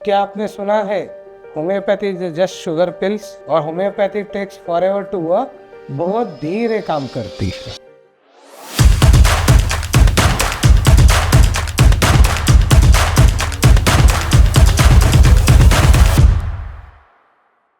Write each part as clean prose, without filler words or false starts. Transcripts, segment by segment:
क्या आपने सुना है homeopathy is just sugar pills और homeopathy takes forever to work? बहुत धीरे काम करती है।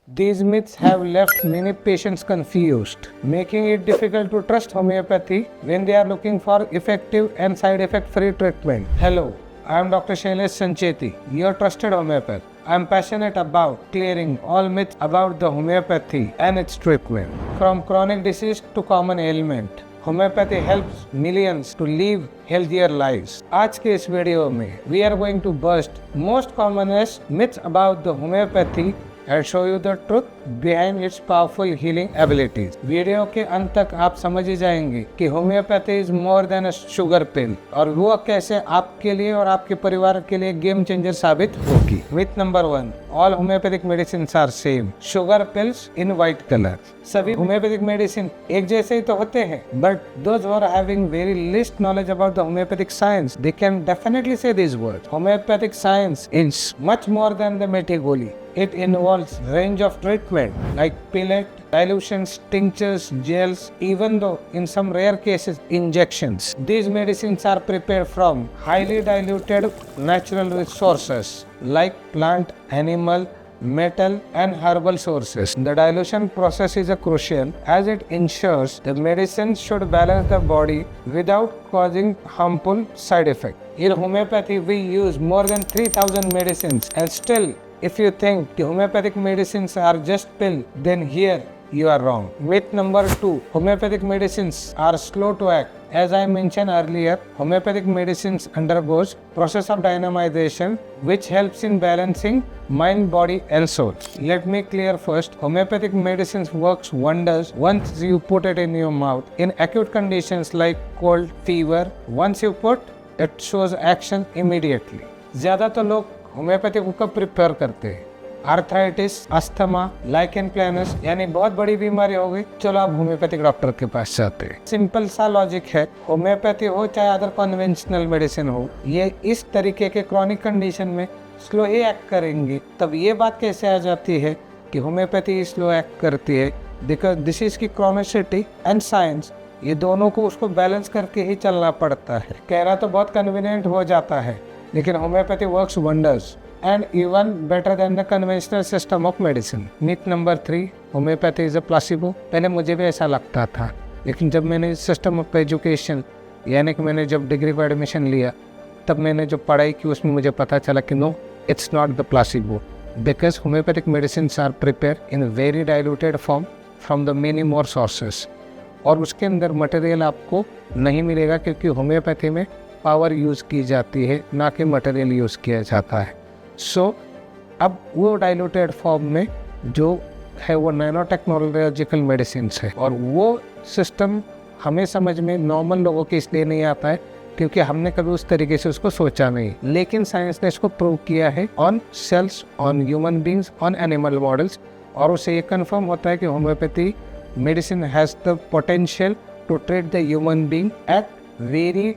These myths have left many patients confused, making it difficult to trust homeopathy when they are looking for effective and side effect-free treatment. Hello, I am Dr. Shailesh Sancheti, your trusted homeopath. I am passionate about clearing all myths about the homeopathy and its treatment. From chronic disease to common ailment, homeopathy helps millions to live healthier lives. आज के इस video में we are going to bust most commonest myths about the homeopathy and show you the truth behind its powerful healing abilities. Video के अंत तक आप समझ ही जाएंगे कि homeopathy is more than a sugar pill और वो कैसे आपके लिए और आपके परिवार के लिए गेम चेंजर साबित होगी। Myth number 1, all homeopathic medicine are same, sugar pills in white colour. सभी होम्योपैथिक मेडिसिन एक जैसे ही तो होते हैं, but those who are having very least knowledge about the homeopathic science they can definitely say this word. Homeopathic science is much more than the मेटी गोली. It involves range of treatment like pellet, dilutions, tinctures, gels, even though in some rare cases injections. These medicines are prepared from highly diluted natural resources like plant, animal, metal and herbal sources. The dilution process is crucial as it ensures the medicine should balance the body without causing harmful side effects. In homeopathy, we use more than 3,000 medicines and still if you think the homeopathic medicines are just pill, then here you are wrong. Myth number 2, homeopathic medicines are slow to act. As I mentioned earlier, homeopathic medicines undergoes process of dynamization which helps in balancing mind, body and soul. Let me clear first, homeopathic medicines works wonders once you put it in your mouth. In acute conditions like cold, fever, once you put, it shows action immediately. ज़्यादा तो लोग homeopathy को कब prepare करते हैं? Arthritis, asthma, lichen प्लानस यानी बहुत बड़ी बीमारी हो गई, चलो आप होम्योपैथिक डॉक्टर के पास जाते हैं। सिंपल सा लॉजिक है, होम्योपैथी हो चाहे अदर कन्वेंशनल मेडिसिन हो, ये इस तरीके के क्रॉनिक कंडीशन में स्लो ही एक्ट करेंगे। तब ये बात कैसे आ जाती है कि होम्योपैथी स्लो एक्ट करती है? बिकॉज दिस इज की क्रॉनिसिटी एंड साइंस, ये दोनों को उसको बैलेंस करके ही चलना पड़ता है। कहना तो बहुत कन्वीनियंट हो जाता है, लेकिन homeopathy works wonders and even better than the conventional system of medicine. Myth number 3, homeopathy is a placebo. पहले मुझे भी ऐसा लगता था, लेकिन जब मैंने सिस्टम ऑफ एजुकेशन यानी कि मैंने जब डिग्री को एडमिशन लिया, तब मैंने जो पढ़ाई की उसमें मुझे पता चला कि no, it's not the placebo, because homeopathic medicine are prepare in very diluted form from the many more sources और उसके अंदर मटेरियल आपको नहीं मिलेगा क्योंकि होम्योपैथी में पावर यूज़ की जाती है, ना कि मटेरियल यूज़ किया जाता है। सो अब वो डाइल्यूटेड फॉर्म में जो है वो नैनो टेक्नोलॉजिकल मेडिसिन है और वो सिस्टम हमें समझ में नॉर्मल लोगों के इसलिए नहीं आता है क्योंकि हमने कभी उस तरीके से उसको सोचा नहीं, लेकिन साइंस ने इसको प्रूव किया है on cells, on human beings, on animal models और उससे ये कन्फर्म होता है कि homeopathy medicine has the potential to treat the human being at very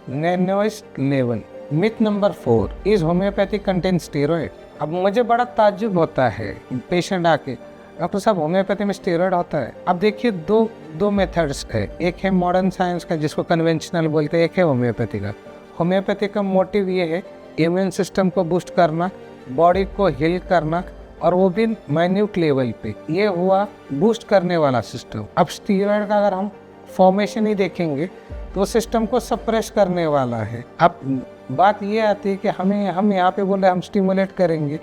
nanoest level. Myth number 4, is homeopathy contain steroid. अब मुझे बड़ा ताज्जुब होता है, पेशेंट आके डॉक्टर साहब होम्योपैथी में स्टेरॉइड होता है। अब देखिए दो मेथड्स है, एक है मॉडर्न साइंस का जिसको कन्वेंशनल बोलते हैं, एक है होम्योपैथी का। होम्योपैथी का मोटिव ये है इम्यून सिस्टम को बूस्ट करना, बॉडी को हील करना और वो भी माइन्यूट लेवल पे, ये हुआ बूस्ट करने वाला सिस्टम। अब स्टेरॉइड का अगर हम फॉर्मेशन ही देखेंगे तो सिस्टम को सप्रेस करने वाला है। अब बात ये आती है कि हम यहाँ पे बोले हम स्टिमुलेट करेंगे,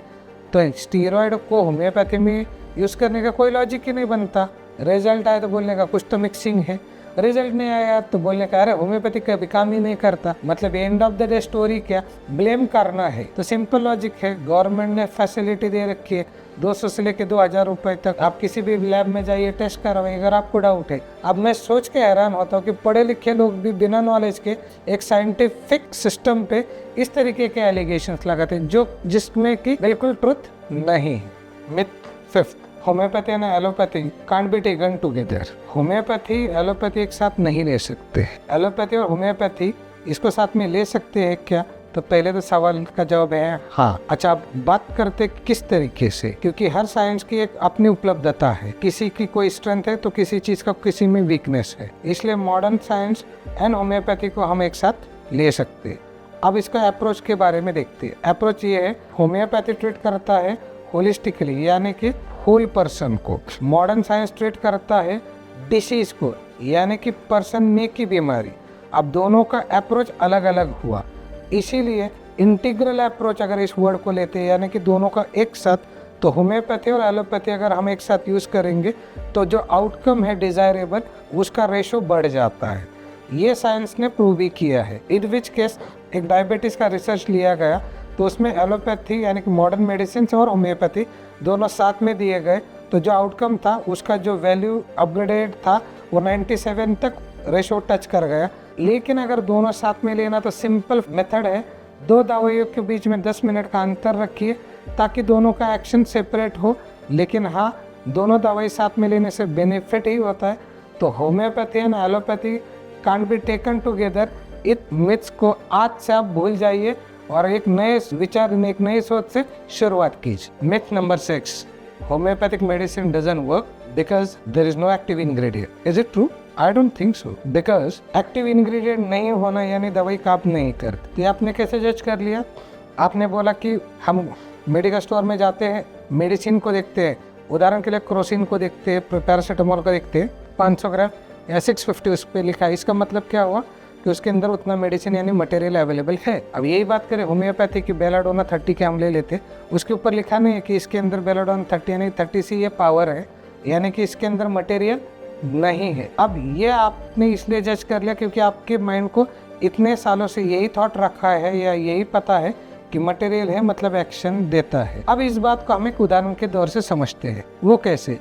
तो स्टीरॉयड को होम्योपैथी में यूज़ करने का कोई लॉजिक ही नहीं बनता। रिजल्ट आया तो बोलने का कुछ तो मिक्सिंग है, रिजल्ट नहीं आया तो बोलने का अरे होम्योपैथी कभी काम ही नहीं करता। मतलब end of the day story क्या, ब्लेम करना है। तो सिंपल लॉजिक है, गवर्नमेंट ने फैसिलिटी दे रखी है, 200 से लेके 2000 रुपए तक आप किसी भी लैब में जाइए, टेस्ट करवाइए अगर आपको डाउट है। अब मैं सोच के हैरान होता हूँ कि पढ़े लिखे लोग भी बिना नॉलेज के एक साइंटिफिक सिस्टम पे इस तरीके के एलिगेशंस लगाते हैं जो जिसमें कि बिल्कुल ट्रुथ नहीं है। Myth 5, homeopathy and allopathy can't be taken together. Homeopathy allopathy एक साथ नहीं ले सकते। एलोपैथी और होम्योपैथी इसको साथ में ले सकते हैं क्या? तो तो पहले तो सवाल का जवाब है हाँ। अच्छा, अब बात करते किस तरीके से, क्योंकि हर साइंस की एक अपनी उपलब्धता है, किसी की कोई स्ट्रेंथ है तो किसी चीज का किसी में वीकनेस है, इसलिए मॉडर्न साइंस एंड होम्योपैथी को हम एक साथ ले सकते हैं। अब इसका अप्रोच के बारे में देखते हैं। अप्रोच ये है, होम्योपैथी ट्रीट करता है होलिस्टिकली, यानी कि होल पर्सन को। मॉडर्न साइंस ट्रीट करता है डिसीज को, यानी कि पर्सन में की बीमारी। अब दोनों का अप्रोच अलग अलग हुआ, इसीलिए इंटीग्रल अप्रोच अगर इस वर्ड को लेते हैं, यानी कि दोनों का एक साथ, तो होम्योपैथी और एलोपैथी अगर हम एक साथ यूज़ करेंगे तो जो आउटकम है डिज़ायरेबल, उसका रेशो बढ़ जाता है। ये साइंस ने प्रूव भी किया है। इन विच केस एक डायबिटीज़ का रिसर्च लिया गया, तो उसमें एलोपैथी यानी कि मॉडर्न मेडिसिन और होम्योपैथी दोनों साथ में दिए गए, तो जो आउटकम था उसका जो वैल्यू अपग्रेडेड था वो 97 तक रेशो टच कर गया। लेकिन अगर दोनों साथ में लेना तो सिंपल मेथड है, 2 दवाइयों के बीच में 10 मिनट का अंतर रखिए ताकि दोनों का एक्शन सेपरेट हो। लेकिन हाँ, दोनों दवाई साथ में लेने से बेनिफिट ही होता है। तो homeopathy and allopathy can't be taken together. इत मिथ्स को आज से आप भूल जाइए और एक नए विचार, एक नई सोच से शुरुआत कीजिए। Myth number 6, homeopathic medicine doesn't work because there is no active ingredient. Is it true? I don't think so. Because active ingredient नहीं होना यानी दवाई काम नहीं करती। तो आपने कैसे जज कर लिया? आपने बोला कि हम मेडिकल स्टोर में जाते हैं, मेडिसिन को देखते हैं, उदाहरण के लिए क्रोसिन को देखते हैं, पैरासीटामोल को देखते हैं, 500 ग्राम या 650 उस पर लिखा है। इसका मतलब क्या हुआ कि उसके अंदर उतना मेडिसिन यानी मटेरियल अवेलेबल है। अब यही बात करें होम्योपैथी की, बेलाडोना 30 के हम ले लेते, उसके ऊपर लिखा नहीं है कि इसके अंदर बेलाडोना 30 यानी 30 से ये पावर है, यानी कि इसके अंदर मटेरियल नहीं है। अब ये आपने इसलिए जज कर लिया क्योंकि आपके माइंड को इतने सालों से यही थॉट रखा है या यही पता है कि मटेरियल है मतलब एक्शन देता है। अब इस बात को हम एक उदाहरण के दौर से समझते हैं। वो कैसे?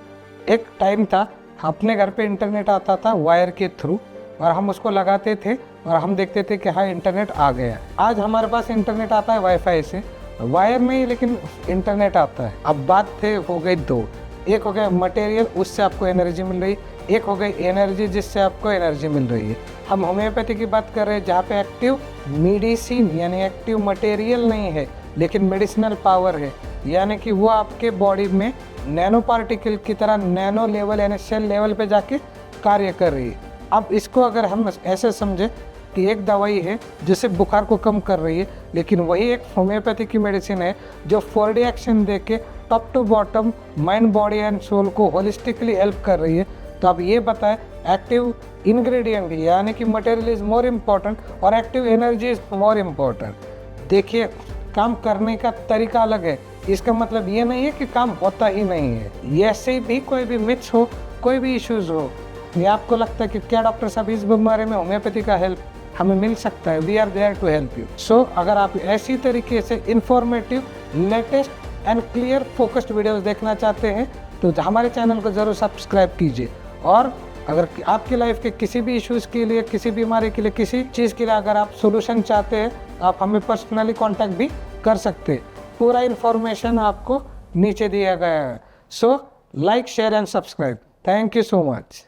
एक टाइम था, अपने घर पे इंटरनेट आता था वायर के थ्रू, और हम उसको लगाते थे और हम देखते थे कि हाँ इंटरनेट आ गया। आज हमारे पास इंटरनेट आता है वाईफाई से, वायर नहीं लेकिन इंटरनेट आता है। अब बात थे हो गई दो, एक हो गया मटेरियल, उससे आपको एनर्जी मिल रही, एक हो गई एनर्जी जिससे आपको एनर्जी मिल रही है। हम होम्योपैथी की बात कर रहे हैं जहाँ पे एक्टिव मेडिसिन यानी एक्टिव मटेरियल नहीं है लेकिन मेडिसिनल पावर है, यानी कि वो आपके बॉडी में नैनो पार्टिकल की तरह नैनो लेवल यानी सेल लेवल पे जाके कार्य कर रही है। अब इसको अगर हम ऐसे समझे कि एक दवाई है जिससे बुखार को कम कर रही है, लेकिन वही एक होम्योपैथी की मेडिसिन है जो 4D एक्शन दे के top to bottom mind body and soul को होलिस्टिकली हेल्प कर रही है। तो अब ये बताएं, एक्टिव इंग्रेडिएंट यानी कि मटेरियल इज़ मोर इम्पोर्टेंट और active energy is more important. देखिए, काम करने का तरीका अलग है, इसका मतलब ये नहीं है कि काम होता ही नहीं है। ऐसे भी कोई भी मिथ्स हो, कोई भी इश्यूज हो, या आपको लगता है कि क्या डॉक्टर साहब इस बीमारी में होम्योपैथी का हेल्प हमें मिल सकता है, we are there to help you. So अगर आप ऐसी तरीके से informative, latest and clear focused videos देखना चाहते हैं तो हमारे चैनल को ज़रूर सब्सक्राइब कीजिए। और अगर आपकी लाइफ के किसी भी इश्यूज़ के लिए, किसी बीमारी के लिए, किसी चीज़ के लिए अगर आप सोल्यूशन चाहते हैं, आप हमें पर्सनली कॉन्टैक्ट भी कर सकते हैं। पूरा इन्फॉर्मेशन आपको नीचे दिया गया है। So like, share and subscribe. Thank you so much.